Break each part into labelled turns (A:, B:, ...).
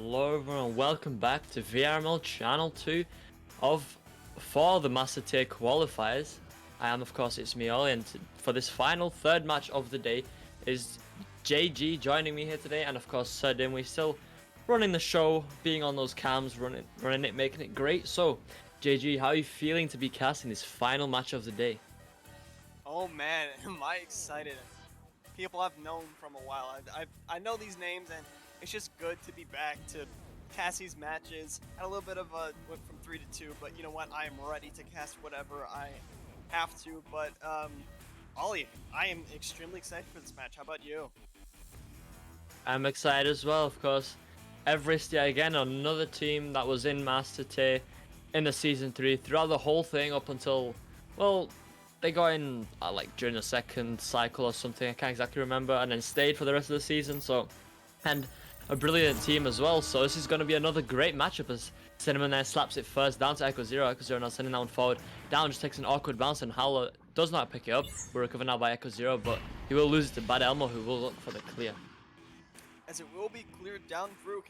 A: Hello everyone and welcome back to VRML channel 2 of for the Master Tier Qualifiers. I am, of course, it's me Ollie, and for this final third match of the day is JG joining me here today, and of course Sir Dim. We're still running the show, being on those cams, running it, making it great. So JG, how are you feeling to be casting this final match of the day?
B: Oh man, am I excited. People I've known from a while. I know these names, and it's just good to be back to cast these matches. Had a little bit of a went from 3 to 2, but you know what? I am ready to cast whatever I have to. But Ollie, I am extremely excited for this match. How about you?
A: I'm excited as well, of course. Everest, yeah, again, another team that was in Master Tier in the Season 3 throughout the whole thing up until, well, they got in like during the second cycle or something, I can't exactly remember, and then stayed for the rest of the season. So, and a brilliant team as well. So this is going to be another great matchup as Cinnamon there slaps it first down to Echo Zero. Echo Zero now sending that one forward. Down just takes an awkward bounce, and Howler does not pick it up. We're recovered now by Echo Zero, but he will lose it to Bad Elmo, who will look for the clear.
B: As it will be cleared down through,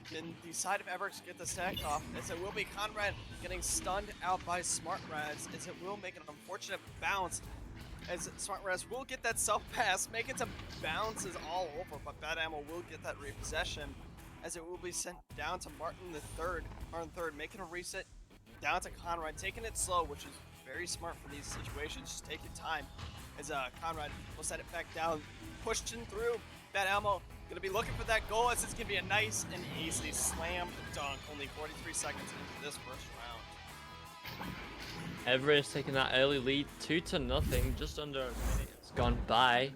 B: can the side of Everest get the stack off? As it will be Conrad getting stunned out by Smart Raz, as it will make an unfortunate bounce, as Smart Raz will get that self pass, making some bounces all over, but Bad Ammo will get that repossession, as it will be sent down to Martin the third, making a reset down to Conrad, taking it slow, which is very smart for these situations, just take your time, as Conrad will set it back down, pushing through. Bad Elmo gonna be looking for that goal, as it's gonna be a nice and easy slam dunk. Only 43 seconds into this first round.
A: Everest taking that early lead, 2-0, just under a minute has gone by,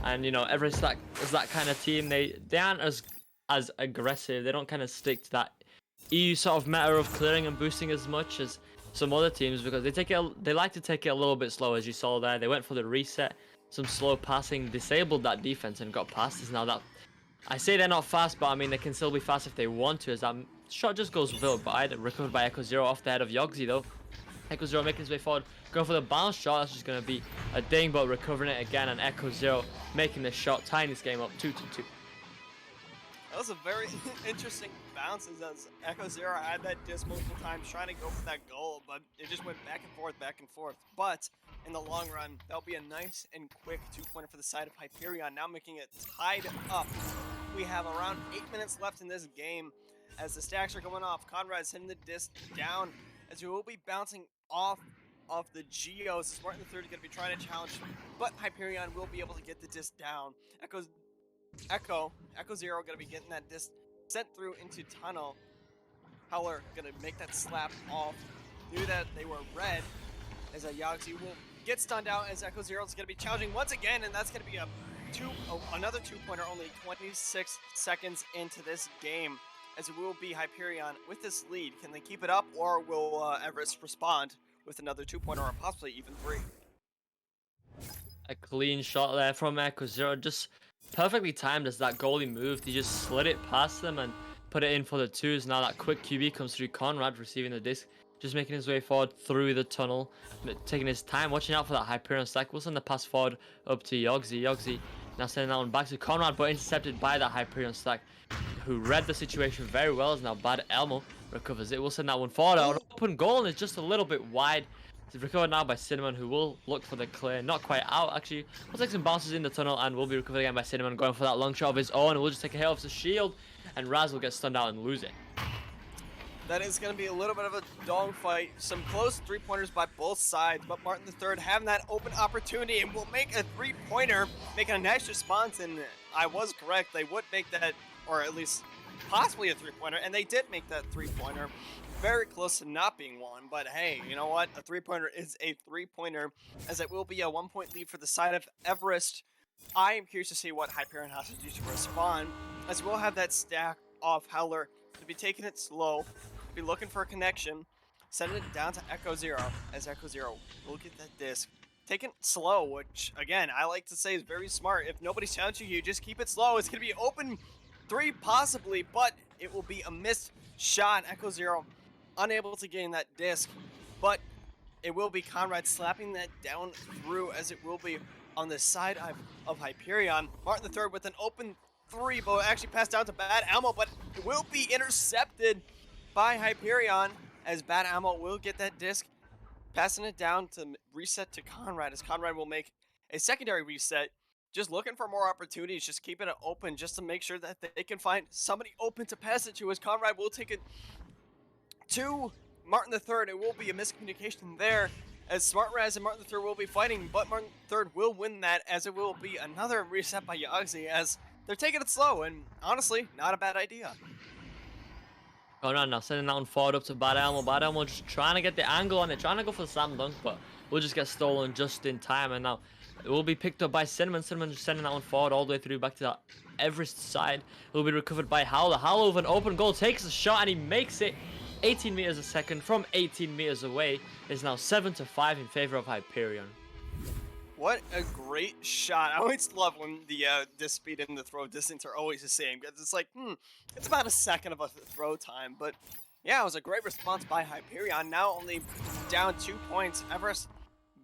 A: and you know Everest is that kind of team. They aren't as aggressive. They don't kind of stick to that EU sort of meta of clearing and boosting as much as some other teams, because they like to take it a little bit slow, as you saw there. They went for the reset, some slow passing, disabled that defense and got past us. Now that I say they're not fast, but I mean they can still be fast if they want to, as that shot just goes wide, recovered by Echo Zero off the head of Yogsy though. Echo Zero making his way forward, going for the bounce shot. That's just going to be a ding, but recovering it again, and Echo Zero making the shot, tying this game up 2-2.
B: That was a very interesting bounce, as Echo Zero had that disc multiple times trying to go for that goal, but it just went back and forth, back and forth. But in the long run, that'll be a nice and quick 2-pointer for the side of Hyperion, now making it tied up. We have around 8 minutes left in this game as the stacks are going off. Conrad's hitting the disc down, as we will be bouncing off of the Geos. Martin the third is going to be trying to challenge, but Hyperion will be able to get the disc down. Echo Zero going to be getting that disc sent through into tunnel. Howler going to make that slap off. Knew that they were red, as a Yogzi will get stunned out, as Echo Zero is going to be challenging once again, and that's going to be another 2-pointer only 26 seconds into this game, as it will be Hyperion with this lead. Can they keep it up, or will Everest respond with another 2-pointer, or possibly even 3?
A: A clean shot there from Echo Zero, just perfectly timed as that goalie moved. He just slid it past them and put it in for the twos. Now that quick QB comes through, Conrad receiving the disc, just making his way forward through the tunnel, taking his time, watching out for that Hyperion stack. We'll send the pass forward up to Yogsy. Yogsy now sending that one back to Conrad, but intercepted by that Hyperion stack, who read the situation very well, as now Bad Elmo recovers it. We'll send that one forward. An open goal, and it's just a little bit wide. It's recovered now by Cinnamon, who will look for the clear. Not quite out, actually. We'll take some bounces in the tunnel, and will be recovered again by Cinnamon, going for that long shot of his own. We'll just take a hit off the shield, and Raz will get stunned out and lose it.
B: That is going to be a little bit of a dogfight. Some close 3-pointers by both sides, but Martin the third having that open opportunity and will make a 3-pointer, making a nice response, and I was correct. They would make that, or at least possibly a 3-pointer, and they did make that 3-pointer. Very close to not being one, but hey, you know what? A 3-pointer is a 3-pointer, as it will be a 1-point lead for the side of Everest. I am curious to see what Hyperion has to do to respond, as we'll have that stack off Howler to be taking it slow, be looking for a connection, sending it down to Echo Zero, as Echo Zero will get that disc. Taking it slow, which, again, I like to say is very smart. If nobody's challenging you, just keep it slow. It's going to be open 3 possibly, but it will be a missed shot. Echo Zero unable to gain that disc, but it will be Conrad slapping that down through, as it will be on the side of Hyperion. Martin the third with an open three, but actually passed down to Bad Elmo, but it will be intercepted by Hyperion, as Bad Elmo will get that disc, passing it down to reset to Conrad, as Conrad will make a secondary reset, just looking for more opportunities, just keeping it open just to make sure that they can find somebody open to pass it to, as Conrad will take it to Martin III. It will be a miscommunication there, as Smart Raz and Martin III will be fighting, but Martin III will win that, as it will be another reset by Yagzi, as they're taking it slow, and honestly, not a bad idea.
A: Oh no, now sending that one forward up to Bad Elmo. Bad Elmo just trying to get the angle on it, trying to go for the slam dunk, but we'll just get stolen just in time. And now it will be picked up by Cinnamon. Cinnamon just sending that one forward all the way through back to that Everest side. It will be recovered by Howler. Howler with an open goal takes a shot and he makes it 18 meters a second from 18 meters away. It's now 7-5 in favor of Hyperion.
B: What a great shot. I always love when the disc speed and the throw distance are always the same, because it's like, it's about a second of a throw time. But yeah, it was a great response by Hyperion. Now only down 2 points. Everest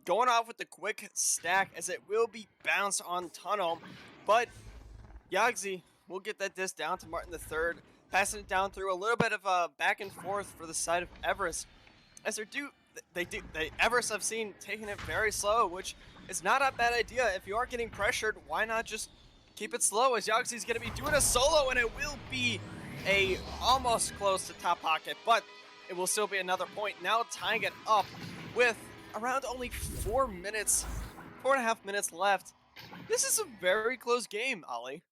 B: going off with the quick stack, as it will be bounced on Tunnel. But Yagzi will get that disc down to Martin III, passing it down through a little bit of a back and forth for the side of Everest. As Everest I've seen taking it very slow, which is not a bad idea. If you are getting pressured, why not just keep it slow, as Yagzi's going to be doing a solo, and it will be a almost close to top pocket, but it will still be another point. Now tying it up with around only 4.5 minutes left. This is a very close game, Ollie.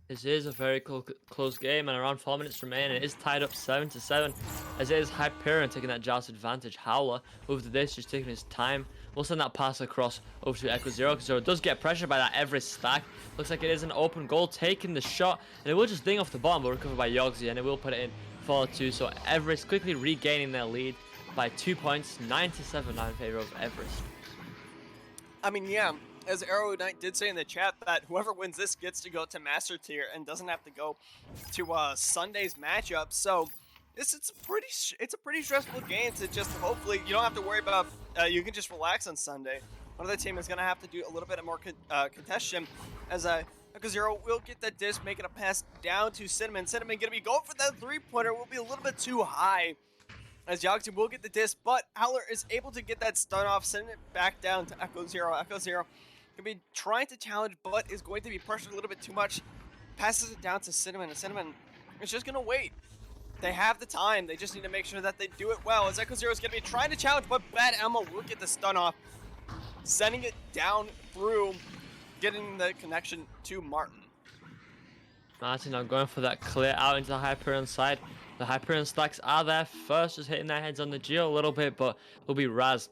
A: This is a very close game, and around 4 minutes remain. It is tied up 7-7, as it is Hyperion taking that joust advantage. Howler with this, just taking his time. We'll send that pass across over to Echo Zero. Echo Zero does get pressured by that Everest stack. Looks like it is an open goal, taking the shot, and it will just ding off the bottom, but recovered by Yogzi, and it will put it in 4-2. So Everest quickly regaining their lead by 2 points, 9-7 now in favor of Everest.
B: I mean, yeah. As Arrow Knight did say in the chat, that whoever wins this gets to go to Master Tier and doesn't have to go to Sunday's matchup. So it's a pretty stressful game to just hopefully you don't have to worry about. You can just relax on Sunday. One of the team is gonna have to do a little bit more contention, as Echo Zero will get that disc, making a pass down to Cinnamon. Cinnamon gonna be going for that 3-pointer. Will be a little bit too high, as Yogzi will get the disc, but Howler is able to get that stun off, sending it back down to Echo Zero. Echo Zero going to be trying to challenge, but is going to be pressured a little bit too much. Passes it down to Cinnamon, and Cinnamon is just going to wait. They have the time. They just need to make sure that they do it well, as Echo Zero is going to be trying to challenge, but Bad Elmo will get the stun off, sending it down through, getting the connection to Martin.
A: Martin now going for that clear out into the Hyperion side. The Hyperion stacks are there first, just hitting their heads on the Geo a little bit, but will be Raz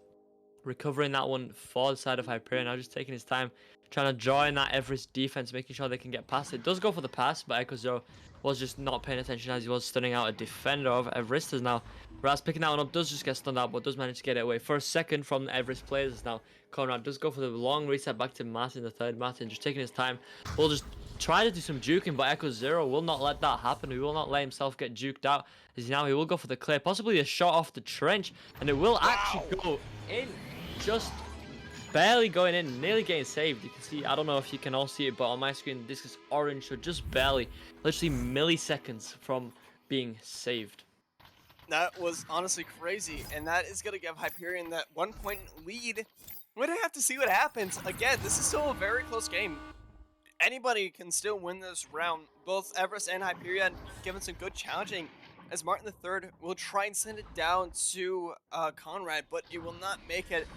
A: recovering that one for the side of Hyperion. Now just taking his time, trying to join that Everest defense, making sure they can get past it. Does go for the pass, but Echo Zero was just not paying attention, as he was stunning out a defender of Everest. As now Raz picking that one up, does just get stunned out, but does manage to get it away for a second from the Everest players. As now Conrad does go for the long reset back to Martin the third. Martin just taking his time, will just try to do some juking, but Echo Zero will not let that happen. He will not let himself get juked out, as now he will go for the clear, possibly a shot off the trench, and it will actually go in, just barely going in, nearly getting saved. You can see, I don't know if you can all see it, but on my screen this is orange, so just barely, literally milliseconds from being saved.
B: That was honestly crazy, and that is going to give Hyperion that 1-point lead. We're going to have to see what happens. Again, this is still a very close game. Anybody can still win this round. Both Everest and Hyperion given some good challenging, as Martin III will try and send it down to Conrad, but it will not make it.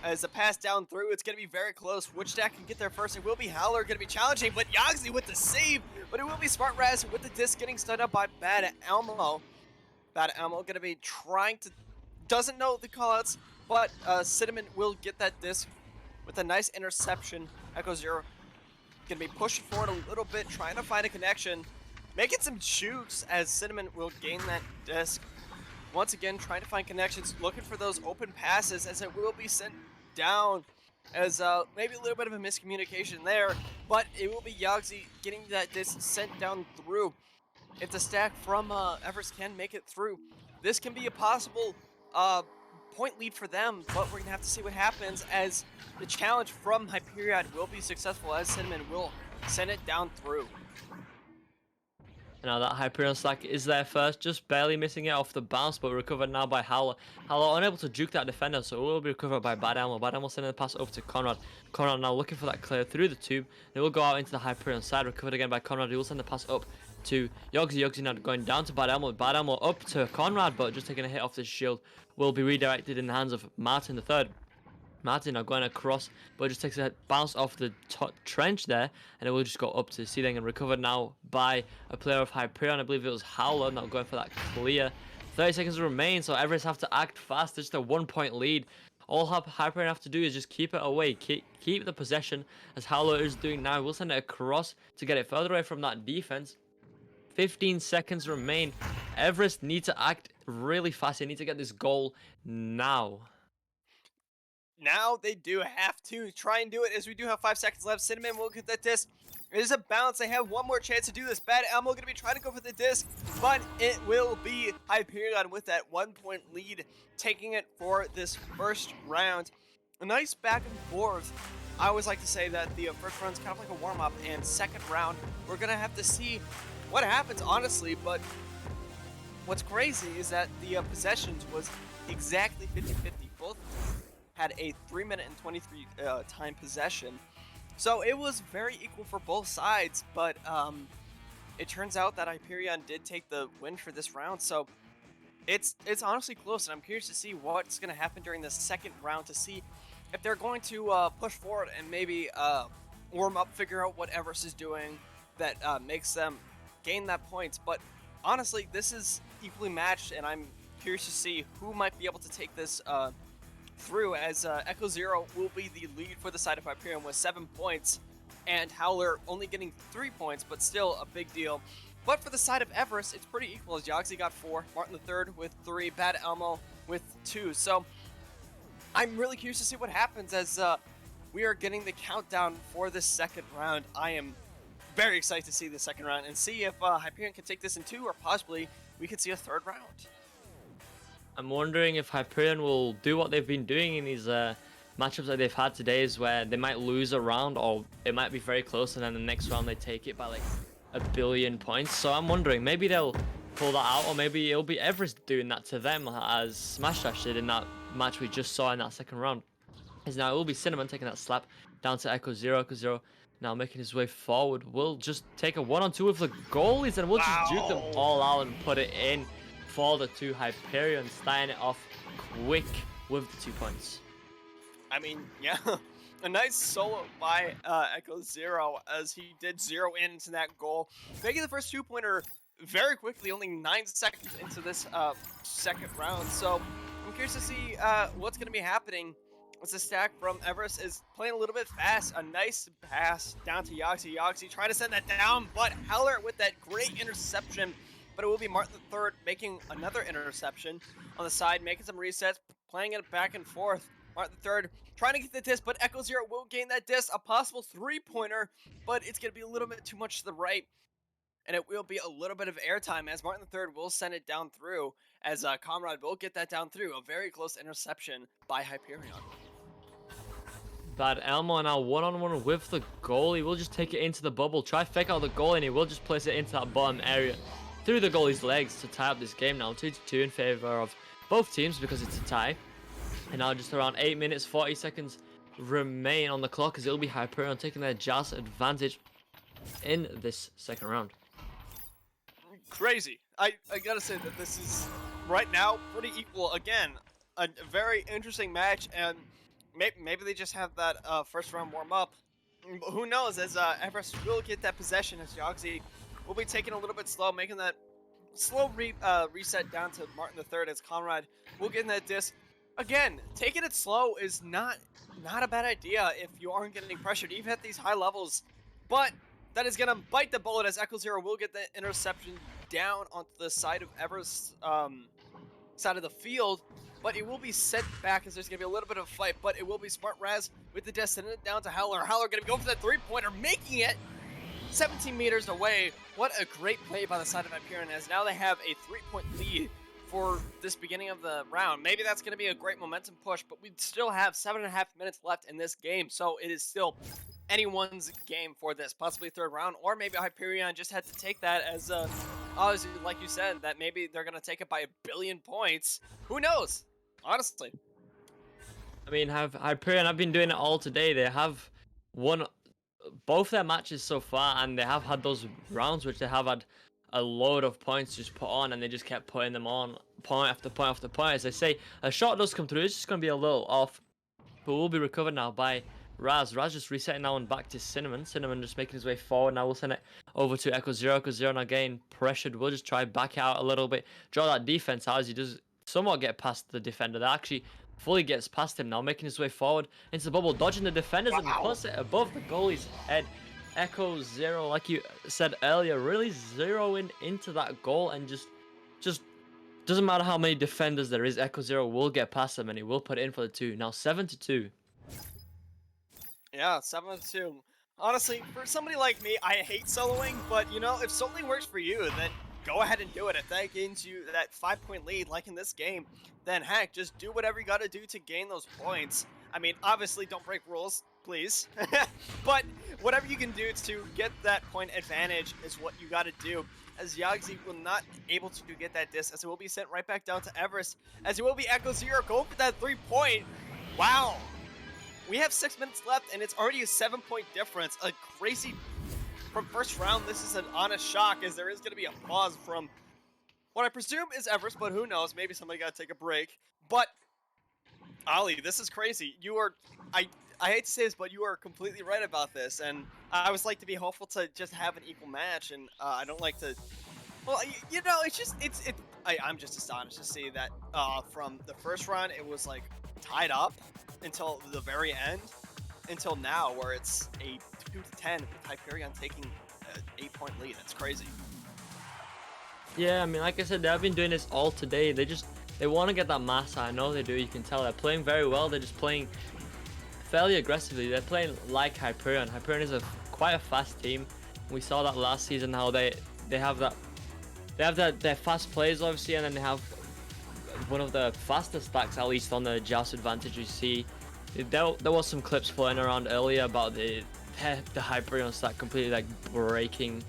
B: As the pass down through, it's going to be very close. Which stack can get there first? It will be Howler going to be challenging, but Yagzi with the save. But it will be Smart Raz with the disc, getting stunned up by Bad Elmo. Bad Elmo going to be trying to, doesn't know the callouts, but Cinnamon will get that disc with a nice interception. Echo Zero going to be pushing forward a little bit, trying to find a connection, making some jukes, as Cinnamon will gain that disc. Once again, trying to find connections, looking for those open passes, as it will be sent down, as maybe a little bit of a miscommunication there, but it will be Yagzi getting that disc sent down through. If the stack from Everest can make it through, this can be a possible point lead for them, but we're going to have to see what happens, as the challenge from Hyperion will be successful, as Cinnamon will send it down through.
A: Now that Hyperion stack is there first, just barely missing it off the bounce, but recovered now by Howler. Howler unable to juke that defender, so it will be recovered by Bad Elmo. Bad Elmo sending the pass over to Conrad. Conrad now looking for that clear through the tube. They will go out into the Hyperion side, recovered again by Conrad. He will send the pass up to Yogsy. Yogsy now going down to Bad Elmo. Bad Elmo up to Conrad, but just taking a hit off the shield. Will be redirected in the hands of Martin the third. Martin now going across, but just takes a bounce off the trench there, and it will just go up to the ceiling and recovered now by a player of Hyperion. I believe it was Howler, not going for that clear. 30 seconds remain, so Everest have to act fast. It's just a 1-point lead. All Hyperion have to do is just keep it away, keep the possession, as Howler is doing now. We'll send it across to get it further away from that defense. 15 seconds remain. Everest need to act really fast. They need to get this goal now.
B: Now they do have to try and do it, as we do have 5 seconds left. Cinnamon will get that disc. It is a bounce. They have one more chance to do this. Bad Elmo going to be trying to go for the disc, but it will be Hyperion with that 1-point lead, taking it for this first round. A nice back and forth. I always like to say that the first round's kind of like a warm-up, and second round, we're going to have to see what happens, honestly. But what's crazy is that the possessions was exactly 50-50. Both had a 3-minute and 23 time possession. So it was very equal for both sides, but it turns out that Hyperion did take the win for this round. So it's honestly close, and I'm curious to see what's going to happen during the second round, to see if they're going to push forward and maybe warm up, figure out what Everest is doing that makes them gain that points. But honestly, this is equally matched, and I'm curious to see who might be able to take this through, as Echo Zero will be the lead for the side of Hyperion with 7 points, and Howler only getting 3 points, but still a big deal. But for the side of Everest, it's pretty equal, as Yogsy got 4, Martin the third with 3, Bad Elmo with 2. So I'm really curious to see what happens as we are getting the countdown for the second round. I am very excited to see the second round and see if Hyperion can take this in 2, or possibly we could see a third round.
A: I'm wondering if Hyperion will do what they've been doing in these matchups that they've had today, is where they might lose a round, or it might be very close, and then the next round they take it by like 1 billion points. So I'm wondering, maybe they'll pull that out, or maybe it'll be Everest doing that to them, as Smash Dash did in that match we just saw in that second round. As now it will be Cinnamon taking that slap down to Echo Zero. Echo Zero now making his way forward. We'll just take a 1-on-2 with the goalies, and we'll just juke them all out and put it in for the 2 Hyperion, starting it off quick with the 2 points.
B: I mean, yeah, a nice solo by Echo Zero, as he did zero in into that goal, making the first 2-pointer very quickly, only 9 seconds into this second round. So I'm curious to see what's going to be happening, as the stack from Everest is playing a little bit fast. A nice pass down to Yogsy. Yogsy trying to send that down, but Howler with that great interception. But it will be Martin the third making another interception on the side, making some resets, playing it back and forth. Martin the third trying to get the disc, but Echo Zero will gain that disc. A possible 3-pointer, but it's going to be a little bit too much to the right, and it will be a little bit of airtime, as Martin the third will send it down through, as Comrade will get that down through. A very close interception by Hyperion.
A: Bad Elmo now 1-on-1 with the goal. He will just take it into the bubble, try fake out the goal, and he will just place it into that bottom area through the goalie's legs to tie up this game now. 2-2 in favor of both teams, because it's a tie. And now just around 8 minutes 40 seconds remain on the clock, as it'll be Hyperion taking their just advantage in this second round.
B: Crazy. I gotta say that this is right now pretty equal. Again, a very interesting match, and maybe they just have that first round warm up. Who knows, as Everest will get that possession, as Yogsy will be taking a little bit slow, making that slow reset down to Martin the third, as Conrad will get in that disc. Again, taking it slow is not a bad idea if you aren't getting pressured, even at these high levels. But that is going to bite the bullet, as Echo Zero will get the interception down onto the side of Everest's side of the field. But it will be sent back, as there's going to be a little bit of a fight. But it will be Smart Raz with the disc, sending it down to Howler. Howler going to go for that 3-pointer, making it 17 meters away. What a great play by the side of Hyperion, as now they have a 3-point lead for this beginning of the round. Maybe that's going to be a great momentum push, but we still have 7.5 minutes left in this game, so it is still anyone's game for this, possibly third round, or maybe Hyperion just had to take that as obviously, like you said, that maybe they're gonna take it by 1,000,000,000 points. Who knows? Honestly.
A: I mean, have Hyperion have been doing it all today. They have won both their matches so far, and they have had those rounds which they have had a load of points just put on, and they just kept putting them on point after point after point. As I say, a shot does come through. It's just going to be a little off, but will be recovered now by Raz. Raz just resetting now and back to Cinnamon. Cinnamon just making his way forward. Now we'll send it over to Echo Zero. Echo Zero now getting pressured. We'll just try back out a little bit. Draw that defense out as he does somewhat get past the defender. That actually fully gets past him now, making his way forward into the bubble, dodging the defenders and puts it above the goalie's head. Echo Zero, like you said earlier, really zeroing into that goal and just doesn't matter how many defenders there is, Echo Zero will get past them and he will put it in for the 2. Now 7-2.
B: Yeah, 7-2. Honestly, for somebody like me, I hate soloing, but you know, if soloing works for you, then go ahead and do it. If that gains you that 5-point lead, like in this game, then heck, just do whatever you gotta do to gain those points. I mean, obviously, don't break rules, please. But whatever you can do to get that point advantage is what you gotta do. As Yagzi will not able to get that disc, as it will be sent right back down to Everest, as it will be Echo Zero going for that 3-point. Wow. We have 6 minutes left, and it's already a 7-point difference. A crazy... From first round, this is an honest shock, as there is going to be a pause from what I presume is Everest, but who knows? Maybe somebody got to take a break. But, Ali, this is crazy. You are... I hate to say this, but you are completely right about this, and I always like to be hopeful to just have an equal match, and I don't like to... Well, you know, it's just... I'm just astonished to see that from the first round, it was, like, tied up until the very end, until now, where it's a 2-10 with Hyperion taking an 8-point lead. It's crazy.
A: Yeah, I mean, like I said, they've been doing this all today. They want to get that mass. I know they do. You can tell they're playing very well. They're just playing fairly aggressively. They're playing like Hyperion. Hyperion is quite a fast team. We saw that last season how they have their fast players obviously, and then they have one of the fastest stacks, at least on the joust advantage. You see, there was some clips floating around earlier about the Hyperion stack completely like breaking,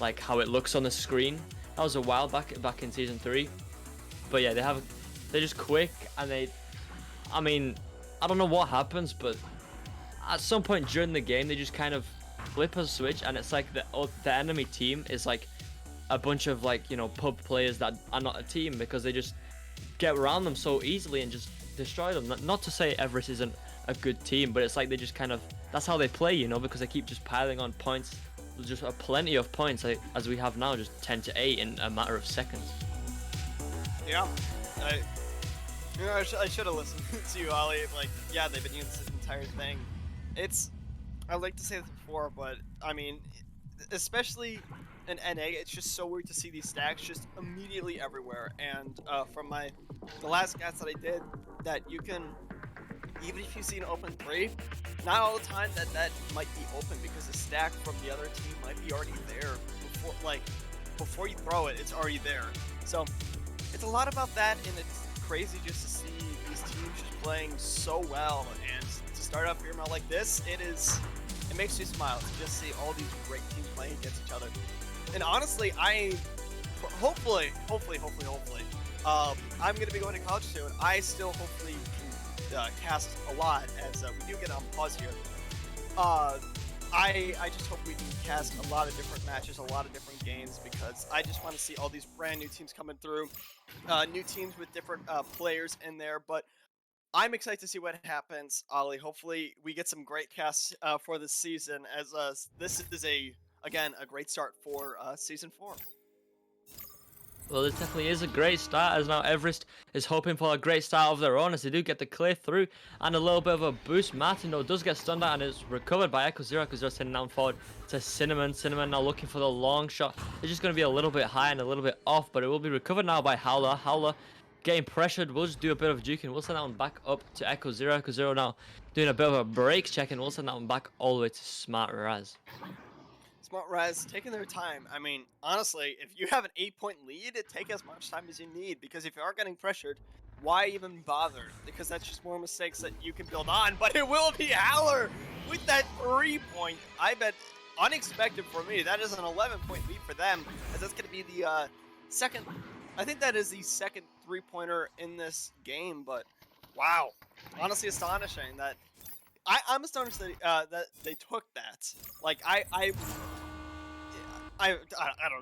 A: like how it looks on the screen. That was a while back in season 3. But yeah, they're just quick, and I mean, I don't know what happens, but at some point during the game, they just kind of flip a switch, and it's like the enemy team is like a bunch of, like, you know, pub players that are not a team, because they just get around them so easily and just destroy them. Not to say Everest isn't a good team, but it's like they just kind of, that's how they play, you know, because they keep just piling on points. There's just plenty of points, like, as we have now, just 10-8 in a matter of seconds.
B: Yeah, I should have listened to you, Ali. Like, yeah, they've been using this entire thing. I like to say this before, but I mean, especially in NA, it's just so weird to see these stacks just immediately everywhere. And from the last stats that I did, that you can, even if you see an open 3, not all the time that might be open, because the stack from the other team might be already there before you throw it. It's already there. So it's a lot about that, and it's crazy just to see these teams just playing so well. And to start off VRML like this, it makes you smile to just see all these great teams playing against each other. And honestly, hopefully, I'm gonna be going to college soon. I still hopefully can cast a lot, as we do get on pause here. I just hope we can cast a lot of different matches, a lot of different games, because I just want to see all these brand new teams coming through, new teams with different players in there. But I'm excited to see what happens, Ali. Hopefully we get some great casts for this season, as this is again a great start for season 4.
A: Well, this definitely is a great start, as now Everest is hoping for a great start of their own, as they do get the clear through and a little bit of a boost. Martin, though, does get stunned out and is recovered by Echo Zero. Echo Zero sending down forward to Cinnamon. Cinnamon now looking for the long shot. It's just going to be a little bit high and a little bit off, but it will be recovered now by Howler. Howler getting pressured. We'll just do a bit of juking. We'll send that one back up to Echo Zero. Echo Zero now doing a bit of a break check, and we'll send that one back all the way to Smart Raz.
B: Smart Raz taking their time. I mean, honestly, if you have an 8-point lead, take as much time as you need, because if you are getting pressured, why even bother? Because that's just more mistakes that you can build on. But it will be Howler with that 3-point. I bet unexpected for me. That is an 11-point lead for them, as that's going to be the second. I think that is the second 3-pointer in this game. But wow, honestly astonishing that I'm astonished that that they took that. Like I don't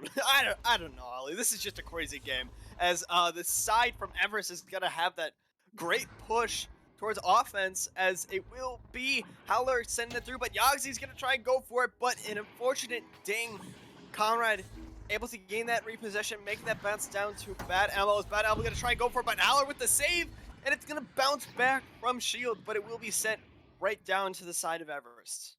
B: know. I don't know, Ollie. This is just a crazy game. As the side from Everest is gonna have that great push towards offense, as it will be Howler sending it through, but Yogzi's gonna try and go for it, but an unfortunate ding. Conrad able to gain that repossession, making that bounce down to Bad Elmo. Is Bad Elmo gonna try and go for it, but Howler with the save, and it's gonna bounce back from Shield, but it will be sent right down to the side of Everest.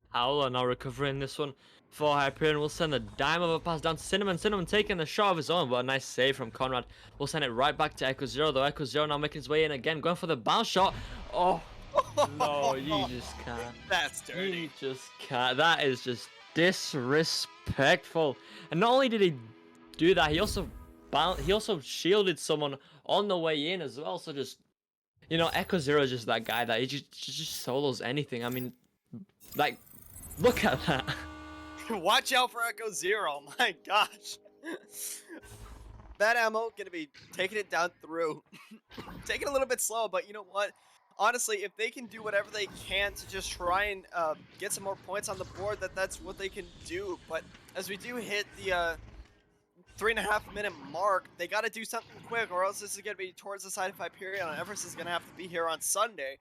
A: Howler now recovering this one for Hyperion. Will send a dime of a pass down to Cinnamon. Cinnamon taking a shot of his own, but a nice save from Conrad. We'll send it right back to Echo Zero, though. Echo Zero now making his way in again, going for the bounce shot. Oh, no, you just can't.
B: That's dirty.
A: You just can't. That is just disrespectful. And not only did he do that, he also shielded someone on the way in as well. So just, Echo Zero is just that guy that he just solos anything. I mean, like, look at that.
B: Watch out for Echo Zero. My gosh. Bad Ammo gonna be taking it down through. Taking a little bit slow, but you know what? Honestly, if they can do whatever they can to just try and get some more points on the board, that's what they can do. But as we do hit the 3.5-minute mark, they got to do something quick, or else this is going to be towards the side of Hyperion, and Everest is going to have to be here on Sunday.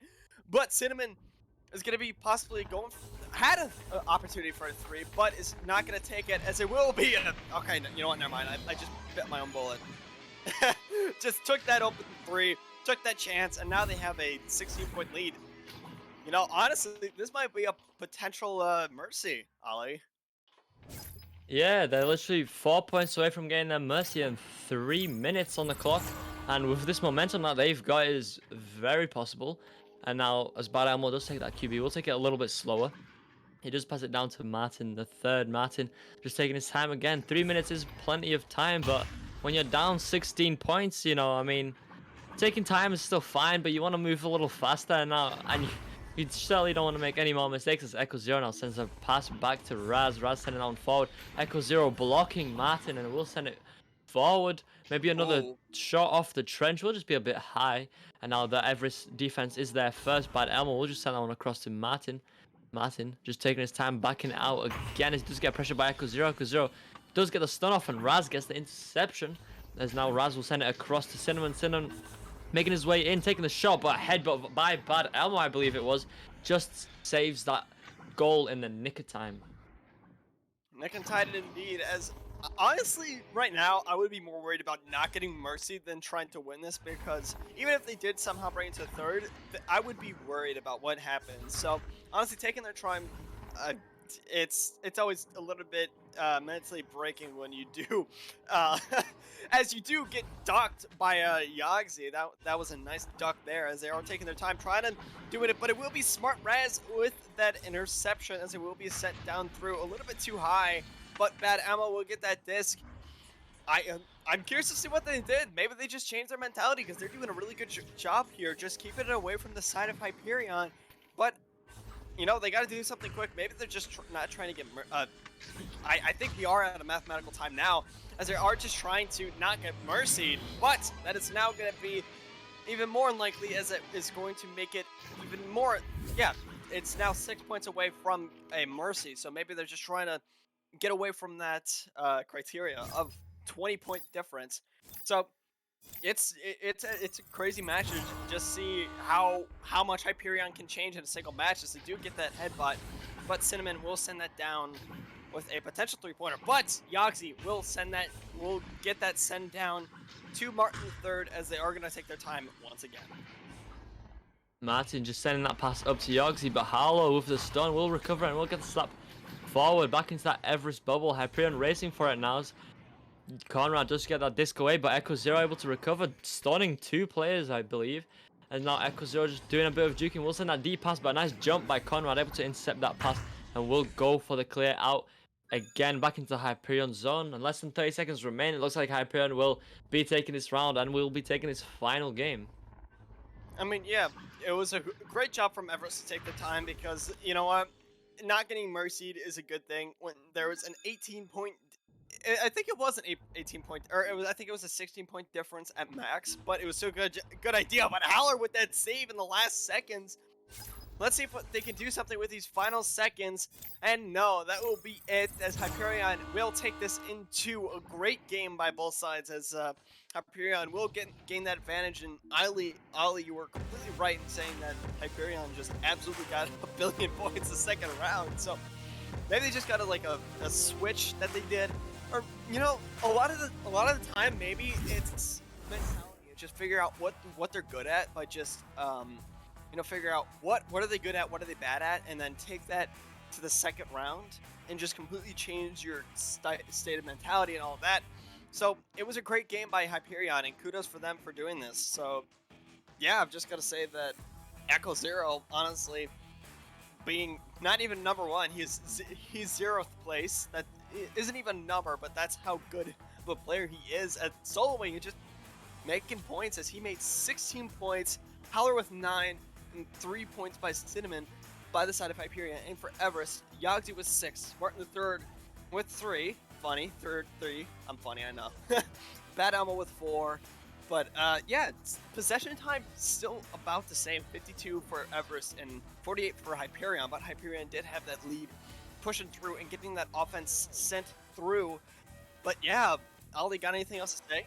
B: But Cinnamon is going to be possibly had an opportunity for a 3, but is not going to take it, as it will be okay, you know what, never mind, I just bit my own bullet. Just took that open 3, took that chance, and now they have a 16-point lead. You know, honestly, this might be a potential mercy, Ollie.
A: Yeah, they're literally 4 points away from getting their mercy and 3 minutes on the clock. And with this momentum that they've got, it is very possible. And now, as Bad Elmo does take that QB, we'll take it a little bit slower. He does pass it down to Martin, the third. Martin just taking his time again. 3 minutes is plenty of time, but when you're down 16 points, I mean, taking time is still fine, but you want to move a little faster now. And you certainly don't want to make any more mistakes, as Echo Zero now sends a pass back to Raz. Raz sending it on forward. Echo Zero blocking Martin, and we'll send it forward. Maybe another shot off the trench. Will just be a bit high. And now the Everest defense is there first. But Elmo will just send that one across to Martin. Martin just taking his time backing it out again. He does get pressured by Echo Zero. Echo Zero does get the stun off, and Raz gets the interception. As now Raz will send it across to Cinnamon. Cinnamon making his way in, taking the shot, but a headbutt by Bad Elmo, I believe it was, just saves that goal in the nick of time.
B: Nick and tied it indeed, as honestly, right now, I would be more worried about not getting Mercy than trying to win this, because even if they did somehow bring it to third, I would be worried about what happens. So, honestly, taking their time, it's always a little bit mentally breaking when you do, as you do get ducked by Yogzi. That was a nice duck there, as they are taking their time trying to do it, but it will be Smart Raz with that interception, as it will be sent down through a little bit too high, but Bad Ammo will get that disc. I'm curious to see what they did. Maybe they just changed their mentality, because they're doing a really good job here, just keeping it away from the side of Hyperion, but they got to do something quick. Maybe they're just not trying to get... I think we are at a mathematical time now, as they are just trying to not get mercied, but that is now going to be even more unlikely, as it is going to make it even more... Yeah, it's now 6 points away from a mercy, so maybe they're just trying to get away from that criteria of 20-point difference. So... It's a crazy match to just see how much Hyperion can change in a single match, as they do get that headbutt, but Cinnamon will send that down with a potential 3-pointer, but Yogzi will get that send down to Martin III, as they are going to take their time once again.
A: Martin just sending that pass up to Yogzi, but Harlow with the stun will recover and will get the slap forward back into that Everest bubble. Hyperion racing for it now. Conrad does get that disc away, but Echo Zero able to recover, stunning 2 players, I believe. And now Echo Zero just doing a bit of juking. We'll send that deep pass, but a nice jump by Conrad, able to intercept that pass, and we'll go for the clear out again back into Hyperion zone. And less than 30 seconds remain. It looks like Hyperion will be taking this round, and will be taking this final game.
B: I mean, yeah, it was a great job from Everest to take the time because, you know what? Not getting mercied is a good thing when there was an 18 point. I think it was an 18 point, or it was. I think it was a 16-point difference at max, but it was so good. Good idea. But Howler with that save in the last seconds. Let's see if they can do something with these final seconds. And no, that will be it, as Hyperion will take this into a great game by both sides, as Hyperion will gain that advantage. And Ollie, you were completely right in saying that Hyperion just absolutely got a billion points the second round. So maybe they just got a switch that they did. Or, you know, a lot of the time, maybe it's mentality. Just figure out what they're good at by just you know, figure out what are they good at, what are they bad at, and then take that to the second round and just completely change your state of mentality and all of that. So it was a great game by Hyperion, and kudos for them for doing this. So yeah, I've just got to say that Echo Zero, honestly, being not even number one, he's 0th place. That isn't even a number, but that's how good of a player he is at soloing and just making points, as he made 16 points, Howler with 9, and 3 points by Cinnamon by the side of Hyperion. And for Everest, Yagzi with 6, Martin the third with 3, funny, third 3, I'm funny, I know. Bad Elmo with 4, but yeah, possession time still about the same, 52 for Everest and 48 for Hyperion, but Hyperion did have that lead, pushing through and getting that offense sent through. But yeah, Ollie, got anything else to say?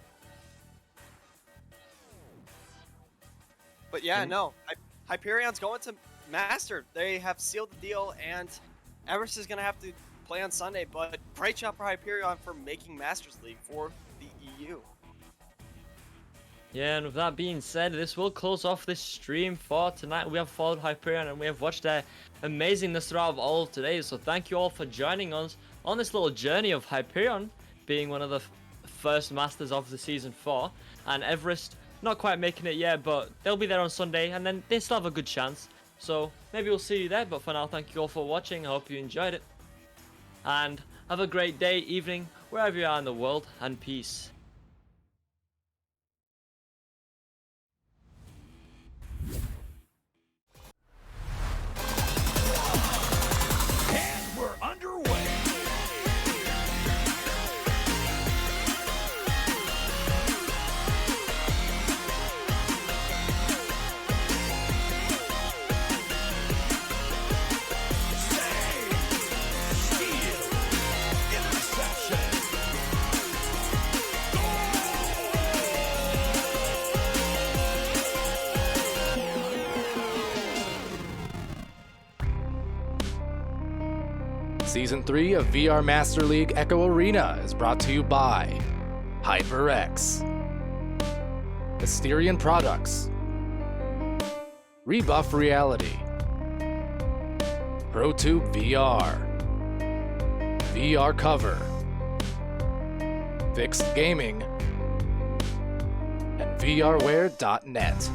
B: But yeah, no, Hyperion's going to Master. They have sealed the deal, and Everest is going to have to play on Sunday. But great job for Hyperion for making Masters League for the EU.
A: Yeah, and with that being said, this will close off this stream for tonight. We have followed Hyperion and we have watched their amazingness throughout all of today. So thank you all for joining us on this little journey of Hyperion being one of the first Masters of the Season 4, and Everest not quite making it yet, but they'll be there on Sunday, and then they still have a good chance. So maybe we'll see you there, but for now, thank you all for watching. I hope you enjoyed it. And have a great day, evening, wherever you are in the world, and peace.
C: And we're underway. Season 3 of VR Master League Echo Arena is brought to you by HyperX, Asterion Products, Rebuff Reality, ProTube VR, VR Cover, Fixed Gaming, and VRware.net.